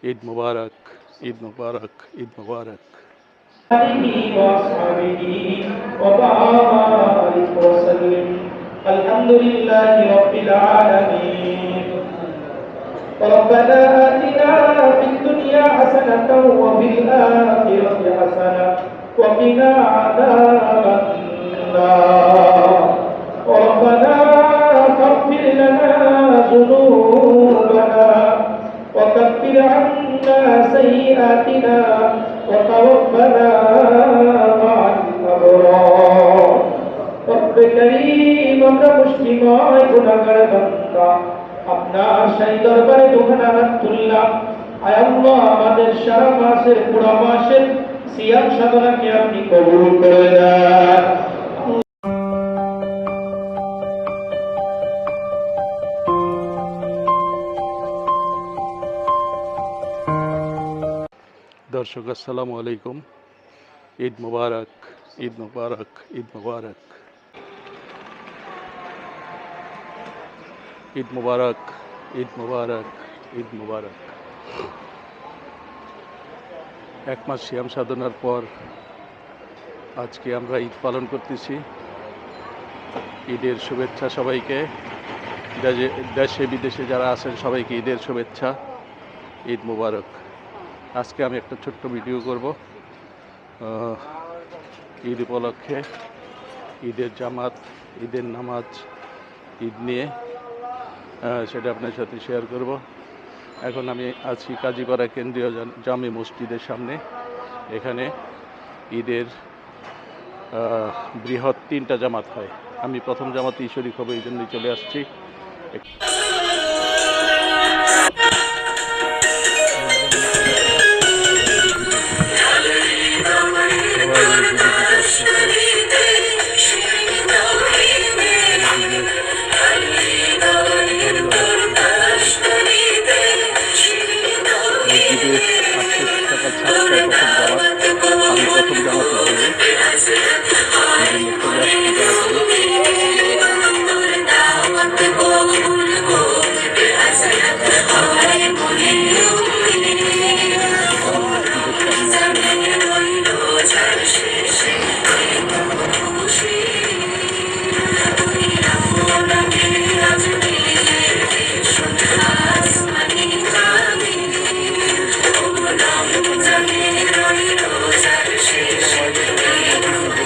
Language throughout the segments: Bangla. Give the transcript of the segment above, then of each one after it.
ঈদ মুবারক, ঈদ মুবারক, ঈদ মুবারক। আলহামদুলিল্লাহি রাব্বিল আলামিন। ربنا آتنا في الدنيا حسنة وفي الآخرة حسنة وقنا عذاب النار. ربنا فاغفر لنا ذنوبنا وكفر عنا سيئاتنا وتوفنا مع الأبرار. رب كريم আমরা মুসলিমায় গুনাহগার বান্দা, আপনার সেই দরবারে দুখানা হাত তুললাম। আয় আল্লাহ, আমাদের সারা মাসের পুরো মাসের সিয়াম সাধনাকে আপনি কবুল করে নেন। দর্শক আসসালামু আলাইকুম। ঈদ মুবারক, ঈদ মুবারক, ঈদ মুবারক, ঈদ মুবারক, ঈদ মুবারক, ঈদ মুবারক। এক মাস সিয়াম সাধনার পর আজকে আমরা ঈদ পালন করতেছি। ঈদের শুভেচ্ছা সবাইকে, দেশে বিদেশে যারা আছেন সবাইকে ঈদের শুভেচ্ছা, ঈদ মুবারক। আজকে আমি একটা ছোট্ট ভিডিও করব ঈদ উপলক্ষে, ঈদের জামাত, ঈদের নামাজ, ঈদ নিয়ে, সেটা আপনার সাথে শেয়ার করব। এখন আমি আছি কাজীপাড়া কেন্দ্রীয় জামে মসজিদের সামনে। এখানে ঈদের বৃহৎ 3টা জামাত হয়। আমি প্রথম জামাতে শরীক হব, এই জন্যই চলে আসছি। সকাল 7টায় প্রথম জামাত, আমি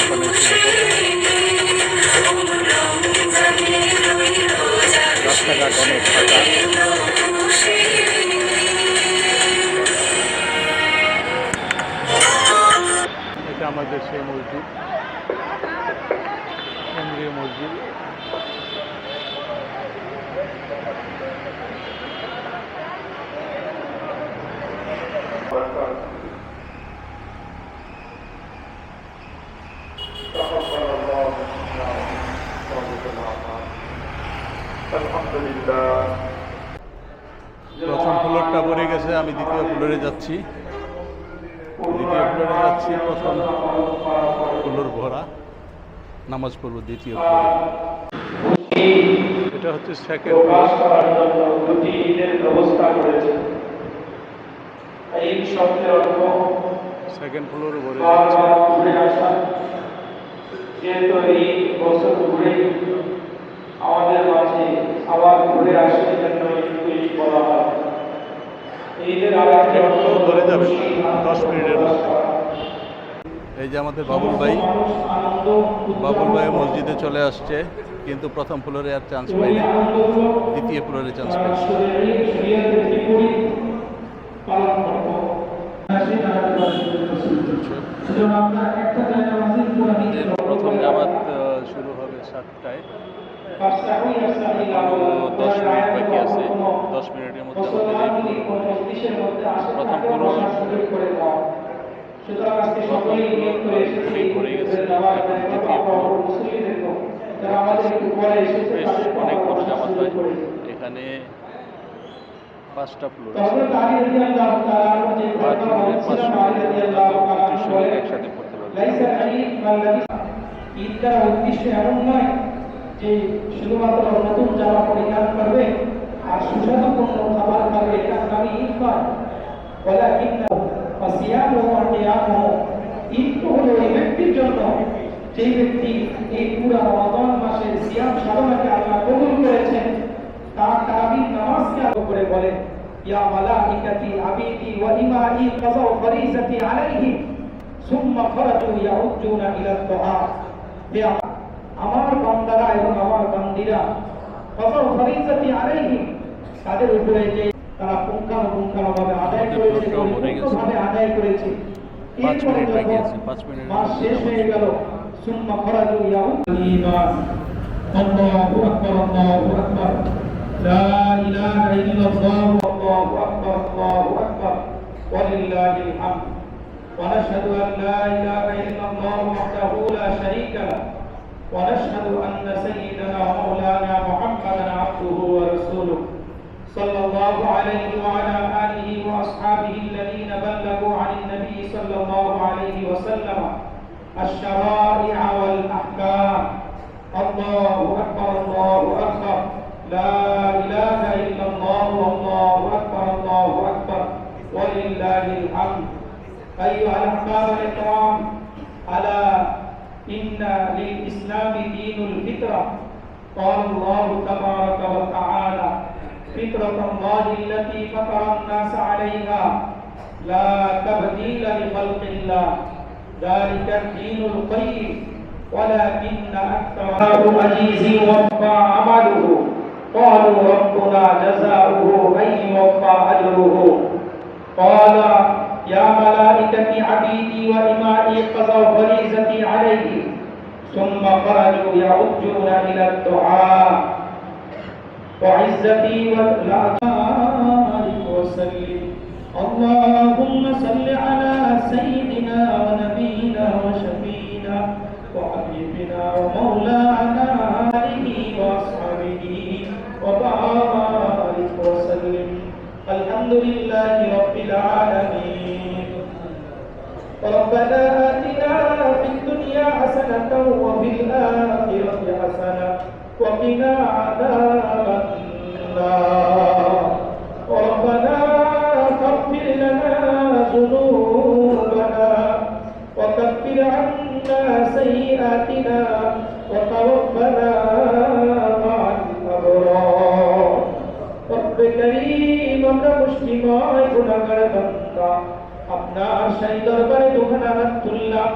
প্রথম জামাতে হয়ে রাস্তাঘাট অনেক ফাঁকা। এটা আমাদের সেই মসজিদ, কেন্দ্রীয় মসজিদ। প্রথম ফ্লোরটা ভরে গেছে, আমি দ্বিতীয় ফ্লোরে যাচ্ছি। প্রথম ফ্লোর ভরা, নামাজ পড়ব দ্বিতীয় ফ্লোরে। এটা হচ্ছে সেকেন্ড ফ্লোর। সেকেন্ড ফ্লোর ভরে যাচ্ছে। আমাদের মাঝে আবার ঘুরে আসার জন্য বলা হয়। ঈদের আগে ধরে যাবে 10 মিনিটের মধ্যে। এই যে আমাদের বাবুল ভাই মসজিদে চলে আসছে, কিন্তু প্রথম ফ্লোরে আর চান্স পাইনি, দ্বিতীয় ফ্লোরে চান্স পাইছে। প্রথম জামাত শুরু হবে 7টায়। 10 মিনিট বাকি আছে। 10 মিনিটের মধ্যে আমাদের এই প্রথম ফ্লোর পড়ে গেছে। বেশ অনেক বড় জামাত হয় এখানে। 5টা ফ্লোর আছে, 500 একসাথে পড়তে পারবে। ঈদটার উদ্দেশ্য এমন নয় যে শুধুমাত্র নতুন জামা পরিধান করবে আর সুস্বাদু কোনো খাবার খাবে, এটা নামই ঈদ নয়। ولكنه فصيامه وقيامه ঈদ তো হলো এই ব্যক্তির জন্য যে ব্যক্তি এই পুরো রমাদান মাসের সিয়াম সাধনাকে আল্লাহ কবুল করেছেন তার তারাবির নামাজকে আলো করে বলেন ইয়া মালাইকাতি আবিদি ওয়া ইমাই কাযাউ ফরিজাতি আলাইহিম সুম্মা খারাজু ইয়াউজুনা ইলা দুআ হে আমার বান্দারা এবং আমার বান্দিরা কাযাউ ফরিজাতি আলাইহিম তাদের উপরে যে তারা পুঙ্খানুপুঙ্খভাবে আদায় করেছে পরিপূর্ণভাবে আদায় করেছে এরপরে যখন মাস শেষ হয়ে গেল সুম্মা খারাজু ইয়াউজুনা আল্লাহু আকবার আল্লাহু আকবার লা ইলাহা ইল্লাল্লাহ আল্লাহু আকবার আল্লাহু আকবার ওয়ালিল্লাহিল হামদ ওয়া নাশহাদু আন লা ইলাহা ইল্লাল্লাহ ওয়াহদাহু লা শারীকা লাহু ওয়া নাশহাদু আন্না সাইয়্যিদানা ওয়া মাওলানা মুহাম্মাদান আবদুহু ওয়া রাসূলুহু সাল্লাল্লাহু আলাইহি ওয়া আলা আলিহি ওয়া আসহাবিহি আল্লাযীনা বাল্লাগু আনিন নবী সাল্লাল্লাহু আলাইহি ওয়া সাল্লাম الشرائع والأحكام الله أكبر الله أكبر لا إله إلا الله والله أكبر الله أكبر ولله الحمد أيها الأحباب الكرام ألا إن للإسلام دين الفطرة قال الله تبارك وتعالى فطرة الله التي فطر الناس عليها لا تبديل لخلق الله ذلك الدين القيم ولكن أكثر عزيز وفى عمله قالوا ربنا جزاؤه أن يوفى أجره قال يا ملائكة عبيدي وإمائي قضوا فريضتي عليه ثم خرجوا يعجون إلى الدعاء وعزتي وبارك وسلم اللهم صل على سيدنا ونبينا وشفينا وحبيبنا ومولانا آله وأصحابه وبارك وسلم الحمد لله رب العالمين ربنا آتنا في الدنيا حسنة وفي الآخرة حسنة وقنا عذاب النار ربنا فاغفر لنا ذنوبنا وكفر عنا سيئاتنا وتوفنا مع الأبرار رب كريم আমরা মুসলিমায় গুনাহগার বান্দা আপনার সেই দরবারে দুখানা হাত তুললাম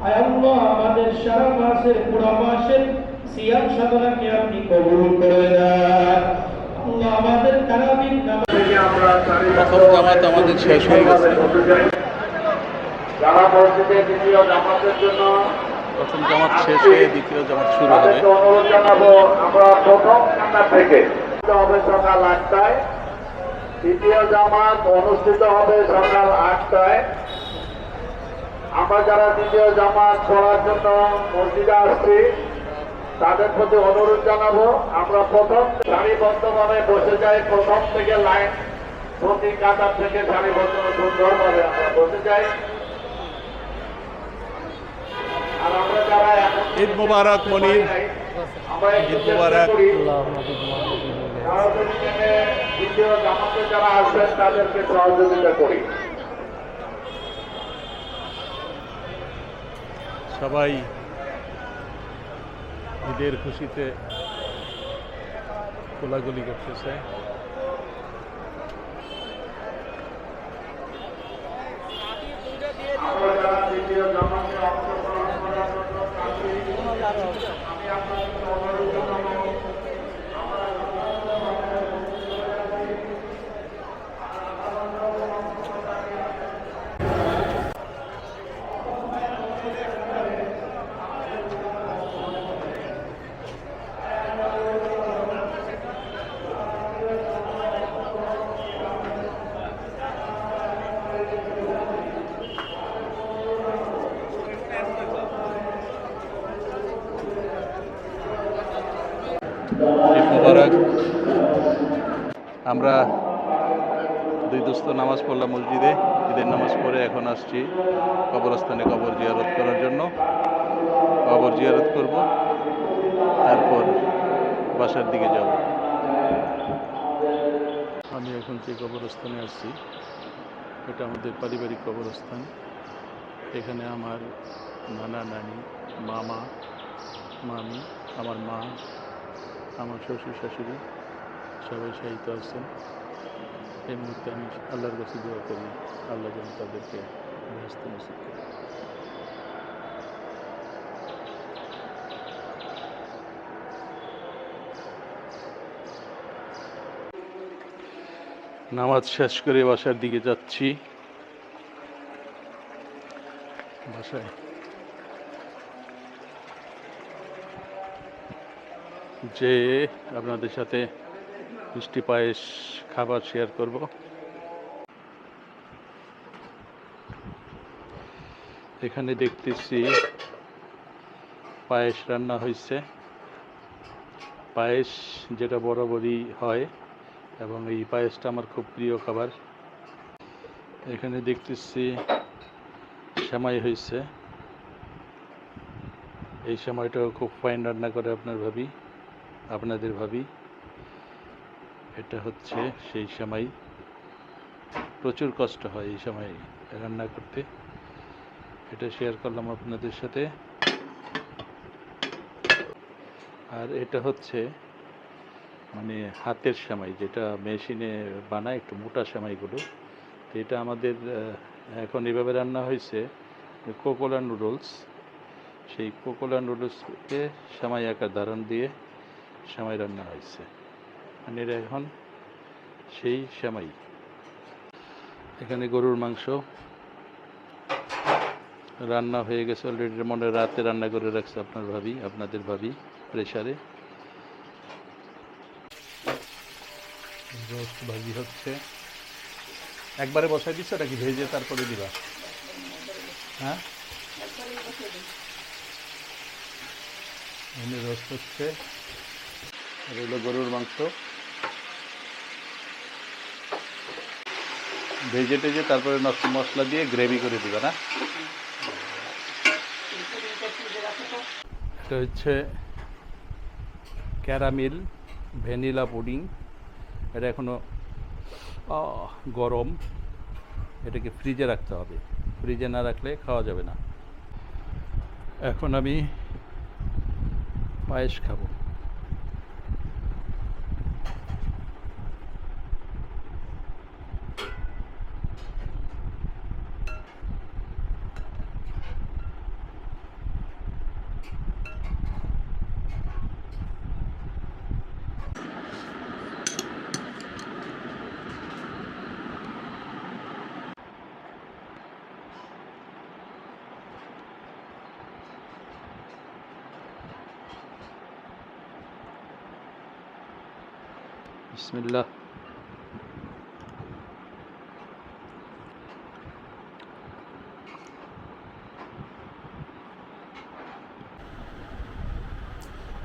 আয় আল্লাহ আমাদের সারা মাসের পুরো মাসের সিয়াম সাধনাকে আপনি কবুল করে নেন আল্লাহ আমাদের তারাবির নামাজ থেকে আমরা প্রথম জামাত আমাদের শেষ হয়ে গেছে যারা মসজিদে দ্বিতীয় জামাতের জন্য প্রথম জামাত শেষ হয়ে দ্বিতীয় জামাত শুরু হবে তাদেরকে অনুরোধ জানাবো আমরা প্রথম কান্না থেকে হবে সকাল 8টায় দ্বিতীয় জামাত অনুষ্ঠিত হবে সকাল 8টায় আমরা যারা দ্বিতীয় জামাত পড়ার জন্য মসজিদে আসছি তাদের প্রতি অনুরোধ জানাবো আমরা প্রথম সারিবদ্ধভাবে বসে যাই প্রথম থেকে লাইন প্রতি কাতার থেকে সারিবদ্ধ সুন্দরভাবে আমরা বসে যাই আর আমরা যারা এখন ঈদ মুবারক মনির আমরা একটু ঈদ মুবারক। চেষ্টা করি দ্বিতীয় জামাতে যারা আসবেন তাদেরকে সহযোগিতা করি সবাই ঈদের খুশিতে কোলাগুলি করতেছে আমরা যারা দ্বিতীয় জামাতে অংশগ্রহণ করার জন্য আমি আপনাদের অনুরোধ জানাবো ঈদ মুবারক। আমরা দুই দোস্ত নামাজ পড়লাম মসজিদে, ঈদের নামাজ পড়ে এখন আসছি কবরস্থানে কবর জিয়ারত করার জন্য। কবর জিয়ারত করব, তারপর বাসার দিকে যাব। আমি এখন যে কবরস্থানে আসছি এটা আমাদের পারিবারিক কবরস্থান। এখানে আমার নানা নানি, মামা মামি, আমার মা, আমার শ্বশুর শাশুড়ি সবাই শায়িত আছেন। এই মুহূর্তে আমি আল্লাহর কাছে দোয়া করি আল্লাহ যেন তাদেরকে বেহেশত নসিব করে। নামাজ শেষ করে বাসার দিকে যাচ্ছি। বাসায় যে আপনাদের সাথে মিষ্টি পায়েস খাবার শেয়ার করব। এখানে দেখতেছি পায়েস রান্না হয়েছে। পায়েস যেটা বরাবরই হয় এবং এই পায়েসটা আমার খুব প্রিয় খাবার। এখানে দেখতেছি সেমাই হয়েছে। এই সময়টাও খুব ফাইন রান্না করে আপনাদের ভাবি। এটা হচ্ছে সেই সেমাই। প্রচুর কষ্ট হয় এই সময় রান্না করতে। এটা শেয়ার করলাম আপনাদের সাথে। আর এটা হচ্ছে মানে হাতের সেমাই, যেটা মেশিনে বানায়, একটু মোটা সেমাইগুলো। তো এটা আমাদের এখন এভাবে রান্না হয়েছে কোকোলা নুডলস। সেই কোকোলা নুডলসকে সেমাই আকার ধারণ দিয়ে সেমাই রান্না হয়েছে। মানে এটা এখন সেই সেমাই। এখানে গরুর মাংস রান্না হয়ে গেছে অলরেডি। মনে রাতে রান্না করে রাখছে আপনাদের ভাবি প্রেসারে। রোস্ট ভাজি হচ্ছে। একবারে বসাই দিচ্ছ নাকি ভেজে তারপরে দিবা? হ্যাঁ, এখানে রোস্ট হচ্ছে। আর হলো গরুর মাংস। ভেজে টেজে তারপরে মশলা দিয়ে গ্রেভি করে দিবা না? এটা হচ্ছে ক্যারামেল ভ্যানিলা পুডিং। এটা এখনো গরম। এটাকে ফ্রিজে রাখতে হবে, ফ্রিজে না রাখলে খাওয়া যাবে না। এখন আমি পায়েস খাবো। বিসমিল্লাহ।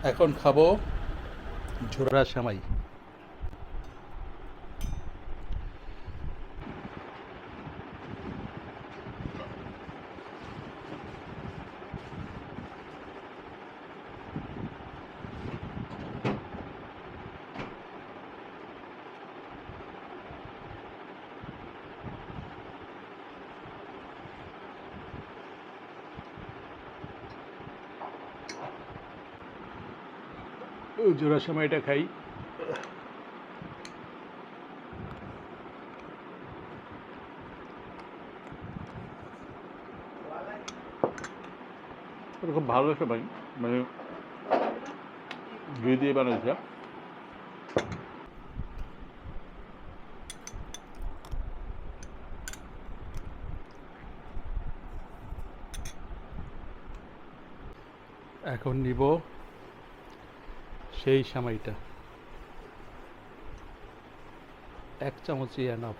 এখন খাবো ঝোড়া সেমাই। জোড়া সেমাইটা খাই। খুব ভালো সেমাই, মানে ঘি দিয়ে বানাইছে। এখন নিব সেই সেমাইটা। 1 চামচই এনাফ।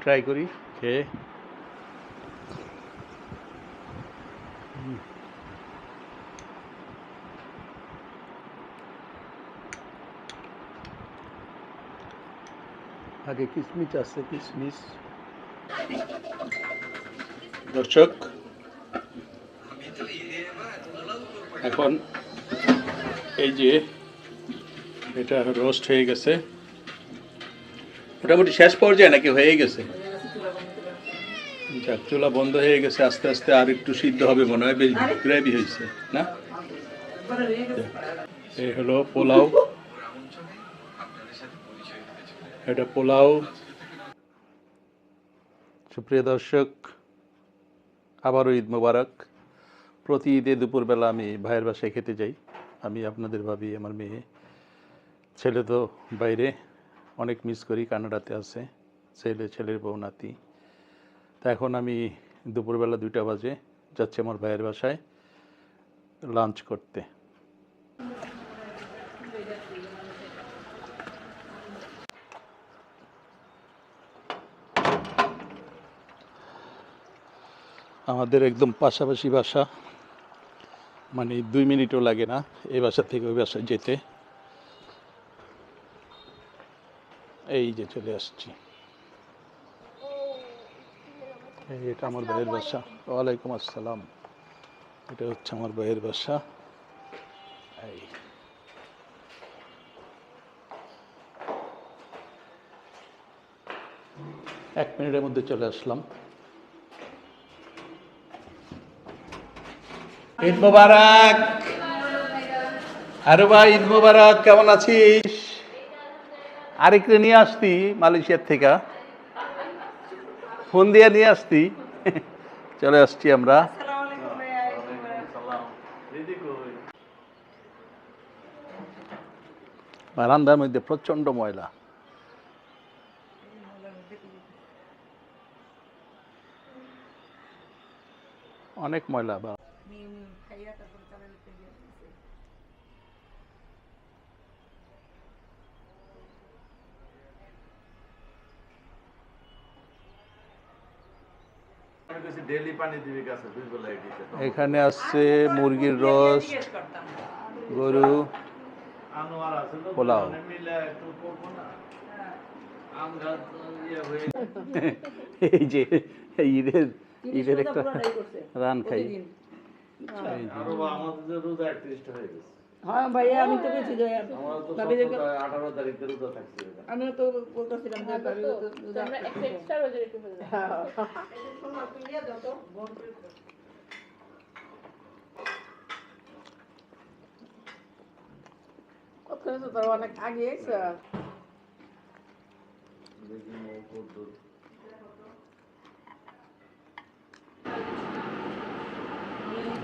ট্রাই করি খেয়ে। আগে কিশমিশ আছে, কিশমিশ দর্শক, এখন এই যে এটা রোস্ট হয়ে গেছে, মোটামুটি শেষ পর্যায়ে নাকি হয়ে গেছে? যাক, চুলা বন্ধ হয়ে গেছে, আস্তে আস্তে আর একটু সিদ্ধ হবে মনে হয়, বেশ গ্রেভি হয়েছে না? এই হলো পোলাও, এটা পোলাও। সুপ্রিয় দর্শক, আবারও ঈদ মোবারক। প্রতি ঈদে দুপুরবেলা আমি ভাইয়ের বাসায় খেতে যাই। আমি আপনাদের ভাবি, আমার মেয়ে, ছেলে তো বাইরে, অনেক মিস করি, কানাডাতে আছে, ছেলের বউ, নাতি। তা এখন আমি দুপুরবেলা 2টা বাজে যাচ্ছি আমার ভাইয়ের বাসায় লাঞ্চ করতে। আমাদের একদম পাশাপাশি বাসা, মানে 2 মিনিটও লাগে না এই বাসা থেকে ওই বাসায় যেতে। এই যে চলে আসছি, এটা আমার ভাইয়ের বাসা। ওয়ালাইকুম আসসালাম। এটা হচ্ছে আমার ভাইয়ের বাসা। এই 1 মিনিটের মধ্যে চলে আসলাম। ঈদ মোবারক। আরে ভাই, ঈদ মোবারক, কেমন আছিস? আরেকটা নিয়ে আসতি মালয়েশিয়ার থেকে, ফোন দিয়ে নিয়ে আসতি। চলে আসছি আমরা। বারান্দার মধ্যে প্রচন্ড ময়লা, অনেক ময়লা। বা এখানে আসছে মুরগির রোস্ট, গরু, পোলাও। এই যে ঈদের একটা রান খাই। হ্যাঁ ভাইয়া, আমি তো গেছি, আমি তো বলতেছিলাম যে অনেক আগে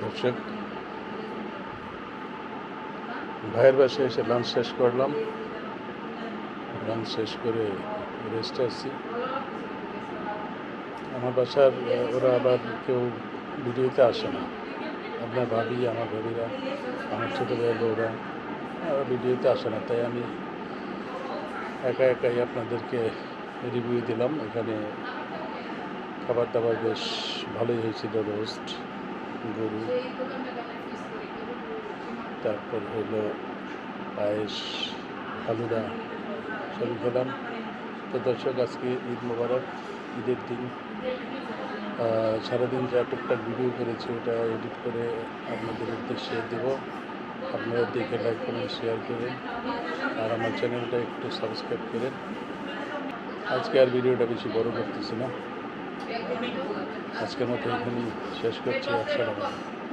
দর্শক, ভাইয়ের বাসায় এসে লাঞ্চ শেষ করলাম। লাঞ্চ শেষ করে রেস্টে আছি। আমার বাসার ওরা আবার কেউ ভিডিওতে আসে না, আপনার ভাবি, আমার ভাবিরা, আমার ছোটো ভাইয়ের বউরা, ওরা ভিডিওতে আসে না, তাই আমি একাই আপনাদেরকে রিভিউ দিলাম। এখানে খাবার দাবার বেশ ভালোই হয়েছিল, রোস্ট, গরু, তারপর হলো পায়েস, ফালুদা, সবই খেলাম। তো দর্শক, আজকে ঈদ মোবারক, ঈদের দিন। সারাদিন যা টুকটাক ভিডিও করেছি ওটা এডিট করে আপনাদের উদ্দেশ্যে দেব। আপনারা দেখে লাইক করেন, শেয়ার করেন, আর আমার চ্যানেলটা একটু সাবস্ক্রাইব করেন। আজকে আর ভিডিওটা বেশি বড় করতেছি না, আজকের মতো এখানেই শেষ করছি। আসসালামু আলাইকুম।